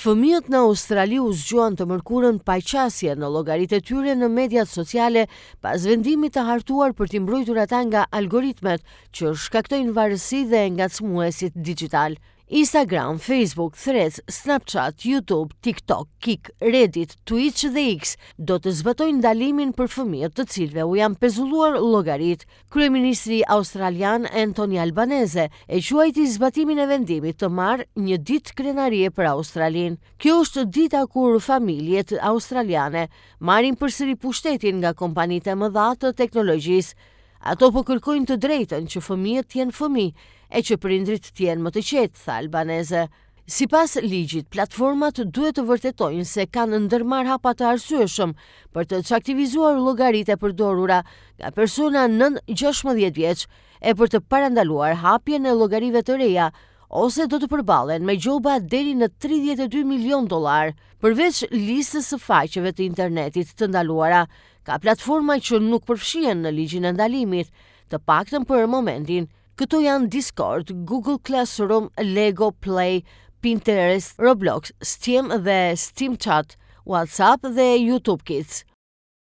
Fëmijët në Australi u zgjuan të mërkurën paqësje në llogaritë e tyre në mediat sociale pas vendimit të hartuar për t'i mbrojtur ata nga algoritmet që shkaktojnë varësi dhe ngacmuesit digjital. Instagram, Facebook, Threads, Snapchat, YouTube, TikTok, Kik, Reddit, Twitch dhe X do të zbatojnë ndalimin për fëmijët të cilëve u janë pezulluar llogarit. Kryeministri australian Anthony Albanese e quajti zbatimin e vendimit të marrë një ditë krenarie për Australinë. Kjo është dita kur familjet australiane marrin përsëri pushtetin nga kompanitë e mëdha të teknologjisë. Ato po kërkojnë të drejtën që fëmijët të jenë fëmijë e që prindrit të jenë më të qetë, tha Albanese. Sipas ligjit, platformat duhet të vërtetojnë se kanë ndërmarrë hapa të arsyeshëm për të çaktivizuar llogaritë e përdorura nga persona nën 16 vjeç e për të parandaluar hapjen e llogarive të reja, ose do të përballen me gjoba deri në $32 milion. Përveç listës së faqeve të internetit të ndaluara, ka platforma që nuk përfshihen në ligjin e ndalimit, të paktën për momentin. Këto janë Discord, Google Classroom, Lego Play, Pinterest, Roblox, Steam dhe Steam Chat, WhatsApp dhe YouTube Kids.